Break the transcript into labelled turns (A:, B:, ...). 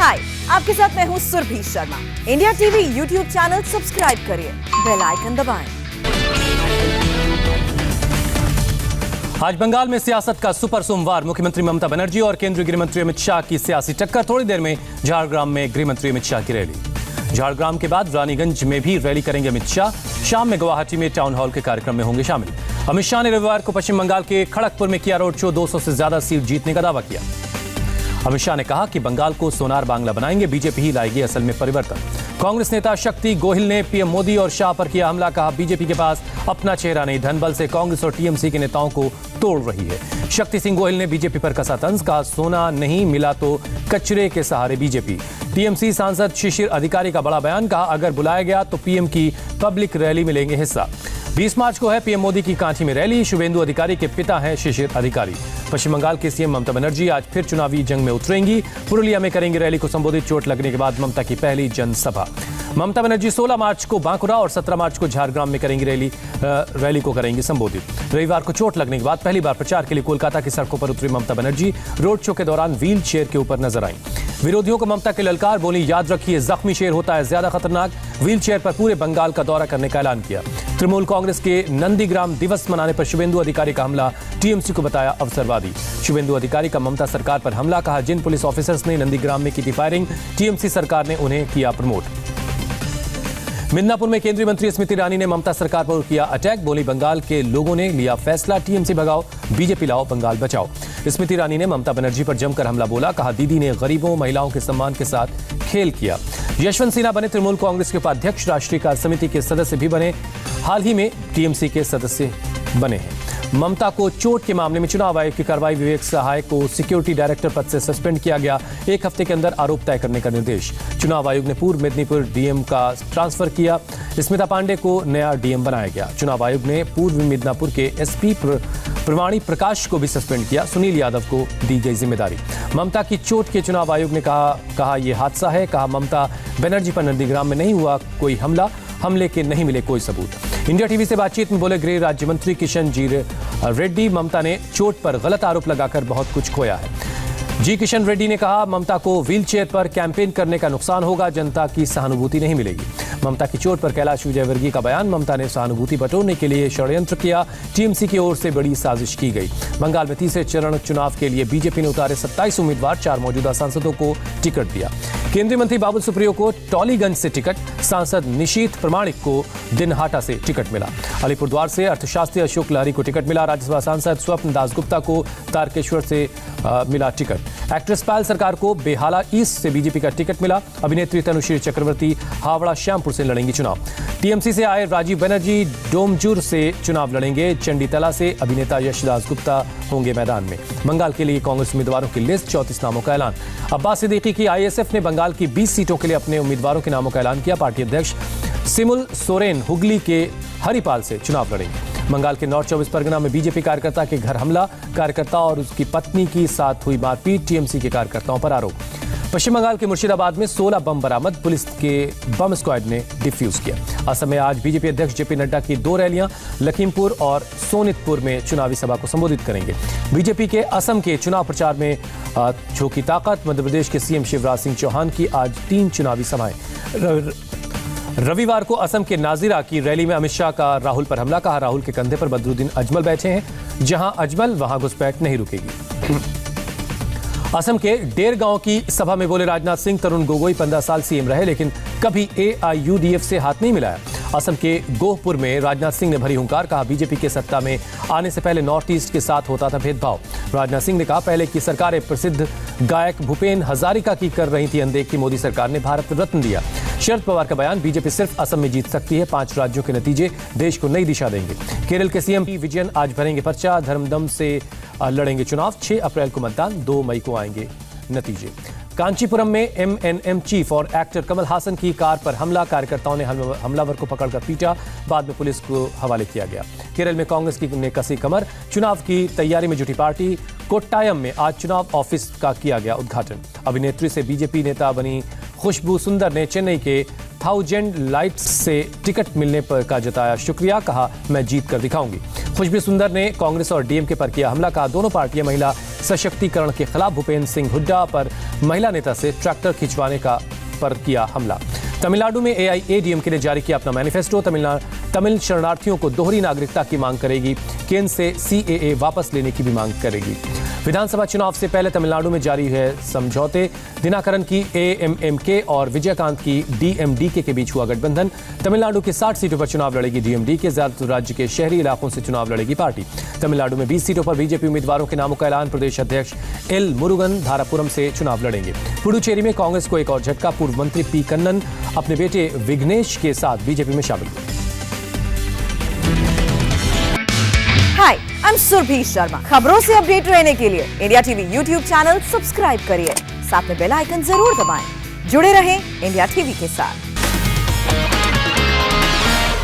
A: हाय, आपके साथ मैं हूँ Surabhi Sharma. India TV YouTube channel subscribe करिए, बेल आइकन दबाएं।
B: आज बंगाल में सियासत का सुपर सोमवार। मुख्यमंत्री ममता बनर्जी और केंद्रीय गृह मंत्री अमित शाह की सियासी टक्कर। थोड़ी देर में झारग्राम में गृह मंत्री अमित शाह की रैली। झारग्राम के बाद रानीगंज में भी रैली करेंगे अमित शाह। शाम में गुवाहाटी में टाउन हॉल के कार्यक्रम में होंगे शामिल। अमित शाह ने रविवार को पश्चिम बंगाल के खड़गपुर में किया रोड शो। 200 से ज्यादा सीट जीतने का दावा किया। अमित शाह ने कहा कि बंगाल को सोनार बांग्ला बनाएंगे, बीजेपी ही लाएगी असल में परिवर्तन। कांग्रेस नेता शक्ति गोहिल ने पीएम मोदी और शाह पर किया हमला। कहा बीजेपी के पास अपना चेहरा नहीं, धनबल से कांग्रेस और टीएमसी के नेताओं को तोड़ रही है। शक्ति सिंह गोहिल ने बीजेपी पर कसा तंज। कहा सोना नहीं मिला तो कचरे के सहारे बीजेपी। टीएमसी सांसद शिशिर अधिकारी का बड़ा बयान। कहा अगर बुलाया गया तो पीएम की पब्लिक रैली में लेंगे हिस्सा। 20 मार्च को है पीएम मोदी की कांची में रैली। शुभेंदु अधिकारी के पिता हैं शिशिर अधिकारी। पश्चिम बंगाल के सीएम ममता बनर्जी आज फिर चुनावी जंग में उतरेंगी। पुरुलिया में करेंगी रैली को संबोधित। चोट लगने के बाद ममता की पहली जनसभा। ममता बनर्जी 16 मार्च को बांकुरा और 17 मार्च को झारग्राम में करेंगी रैली को करेंगी संबोधित। रविवार को चोट लगने के बाद पहली बार प्रचार के लिए कोलकाता की सड़कों पर उतरी ममता बनर्जी। रोड शो के दौरान व्हील चेयर के ऊपर नजर आई। विरोधियों को ममता के ललकार। बोली याद रखिए जख्मी शेर होता है ज्यादा खतरनाक। व्हील चेयर पर पूरे बंगाल का दौरा करने का ऐलान किया। तृणमूल कांग्रेस के नंदीग्राम दिवस मनाने पर शुभेंदु अधिकारी का हमला। टीएमसी को बताया अवसरवादी। शुभेंदु अधिकारी का ममता सरकार पर हमला। कहा जिन पुलिस ऑफिसर्स ने नंदीग्राम में की थी फायरिंग, टीएमसी सरकार ने उन्हें किया प्रमोट। मिदनापुर में केंद्रीय मंत्री स्मृति ईरानी ने ममता सरकार पर किया अटैक। बोली बंगाल के लोगों ने लिया फैसला, टीएमसी भगाओ, बीजेपी लाओ, बंगाल बचाओ। स्मृति ईरानी ने ममता बनर्जी पर जमकर हमला बोला। कहा दीदी ने गरीबों महिलाओं के सम्मान के साथ खेल किया। यशवंत सिन्हा बने तृणमूल कांग्रेस के उपाध्यक्ष। राष्ट्रीय कार्य समिति के सदस्य भी बने। हाल ही में टीएमसी के सदस्य बने हैं। ममता को चोट के मामले में चुनाव आयोग की कार्रवाई। विवेक सहाय को सिक्योरिटी डायरेक्टर पद से सस्पेंड किया गया। 1 हफ्ते के अंदर आरोप तय करने का निर्देश। चुनाव आयोग ने पूर्व मेदिनीपुर डीएम का ट्रांसफर किया। स्मिता पांडे को नया डीएम बनाया गया। चुनाव आयोग ने पूर्व मिदनापुर के एसपी प्रवाणी प्रकाश को भी सस्पेंड किया। सुनील यादव को दी गई जिम्मेदारी। ममता की चोट के चुनाव आयोग ने कहा यह हादसा है। कहा ममता बनर्जी पर नंदीग्राम में नहीं हुआ कोई हमला, हमले के नहीं मिले कोई सबूत। इंडिया टीवी से बातचीत में बोले गृह राज्य मंत्री किशन जी रेड्डी। ममता ने चोट पर गलत आरोप लगाकर बहुत कुछ खोया है। जी किशन रेड्डी ने कहा ममता को व्हीलचेयर पर कैंपेन करने का नुकसान होगा, जनता की सहानुभूति नहीं मिलेगी। ममता की चोट पर कैलाश विजयवर्गीय का बयान। ममता ने सहानुभूति बटोरने के लिए षड्यंत्र किया। टीएमसी की ओर से बड़ी साजिश की गई। बंगाल में तीसरे चरण चुनाव के लिए बीजेपी ने उतारे 27 उम्मीदवार। 4 मौजूदा सांसदों को टिकट दिया। केंद्रीय मंत्री बाबुल सुप्रियो को टॉलीगंज से टिकट। सांसद निशीथ प्रमाणिक को दिनहाटा से टिकट मिला। अलीपुरद्वार से अर्थशास्त्री अशोक लहरी को टिकट मिला। राज्यसभा सांसद स्वप्न दासगुप्ता को तारकेश्वर से मिला टिकट। एक्ट्रेस पायल सरकार को बेहाला ईस्ट से बीजेपी का टिकट मिला। अभिनेत्री तनुश्री चक्रवर्ती हावड़ा श्यामपुर से लड़ेंगी चुनाव। टीएमसी से आए राजीव बनर्जी डोमजूर से चुनाव लड़ेंगे। चंडीतला से अभिनेता यशदास गुप्ता होंगे मैदान में। बंगाल के लिए कांग्रेस उम्मीदवारों की लिस्ट। 34 नामों का ऐलान। अब्बास सिद्दीकी की आईएसएफ ने बंगाल की 20 सीटों के लिए अपने उम्मीदवारों के नामों का ऐलान किया। पार्टी अध्यक्ष सिमुल सोरेन हुगली के हरिपाल से चुनाव लड़ेंगे। बंगाल के नॉर्थ 24 परगना में बीजेपी कार्यकर्ता के घर हमला। कार्यकर्ता और उसकी पत्नी की साथ हुई मारपीट। टीएमसी के कार्यकर्ताओं पर आरोप। पश्चिम बंगाल के मुर्शिदाबाद में 16 बम बरामद। पुलिस के बम स्क्वाड ने डिफ्यूज किया। असम में आज बीजेपी अध्यक्ष जेपी नड्डा की 2 रैलियां। लखीमपुर और सोनितपुर में चुनावी सभा को संबोधित करेंगे। बीजेपी के असम के चुनाव प्रचार में झोंकी ताकत। मध्य प्रदेश के सीएम शिवराज सिंह चौहान की आज 3 चुनावी सभाएं। रविवार को असम के नाजिरा की रैली में अमित शाह का राहुल पर हमला। कहा राहुल के कंधे पर बदरुद्दीन अजमल बैठे हैं। जहां अजमल वहां घुसपैठ नहीं रुकेगी। असम के डेर गांव की सभा में बोले राजनाथ सिंह तरुण गोगोई 15 साल सीएम रहे लेकिन कभी एआईयूडीएफ से हाथ नहीं मिलाया। असम के गोहपुर में राजनाथ सिंह ने भरी हुंकार। कहा बीजेपी के सत्ता में आने से पहले नॉर्थ ईस्ट के साथ होता था भेदभाव। राजनाथ सिंह ने कहा पहले की सरकारें प्रसिद्ध गायक भूपेन हजारिका की कर रही थी अनदेखी। मोदी सरकार ने भारत रत्न दिया। शरद पवार का बयान। बीजेपी सिर्फ असम में जीत सकती है। 5 राज्यों के नतीजे देश को नई दिशा देंगे। केरल के सीएम विजयन आज भरेंगे पर्चा। धर्मदम से लड़ेंगे चुनाव। 6 अप्रैल को मतदान। 2 मई को आएंगे नतीजे। कांचीपुरम में एमएनएम चीफ और एक्टर कमल हासन की कार पर हमला। कार्यकर्ताओं ने हमलावर को पकड़कर पीटा। बाद में पुलिस को हवाले किया गया। केरल में कांग्रेस की ने कसी कमर। चुनाव की तैयारी में जुटी पार्टी। कोट्टायम में आज चुनाव ऑफिस का किया गया उद्घाटन। अभिनेत्री से बीजेपी नेता बनी खुशबू सुंदर ने चेन्नई के 1000 लाइट्स से टिकट मिलने पर का जताया शुक्रिया। कहा मैं जीत कर दिखाऊंगी। खुशबू सुंदर ने कांग्रेस और डीएमके पर किया हमला। कहा दोनों पार्टियां महिला सशक्तिकरण के खिलाफ भूपेंद्र सिंह हुड्डा पर महिला नेता से ट्रैक्टर खिंचवाने पर किया हमला। तमिलनाडु में एआईएडीएमके ने जारी किया अपना मैनिफेस्टो। तमिल शरणार्थियों को दोहरी नागरिकता की मांग करेगी। केंद्र से सीएए वापस लेने की भी मांग करेगी। विधानसभा चुनाव से पहले तमिलनाडु में जारी है समझौते। दिनाकरन की एएमएमके और विजयकांत की डीएमडीके के बीच हुआ गठबंधन। तमिलनाडु के 60 सीटों पर चुनाव लड़ेगी डीएमडीके। ज्यादातर राज्य के शहरी इलाकों से चुनाव लड़ेगी पार्टी। तमिलनाडु में 20 सीटों पर बीजेपी उम्मीदवारों के नामों का ऐलान। प्रदेश अध्यक्ष एल मुरुगन धारापुरम से चुनाव लड़ेंगे। पुडुचेरी में कांग्रेस को एक और झटका। पूर्व मंत्री पी कन्नन अपने बेटे विघ्नेश के साथ बीजेपी में शामिल हुए।
A: हाय, आई एम सुरभि शर्मा। खबरों से अपडेट रहने के लिए India TV YouTube channel subscribe करिए। साथ में बेल आइकन जरूर दबाएं। जुड़े रहें इंडिया टीवी के साथ।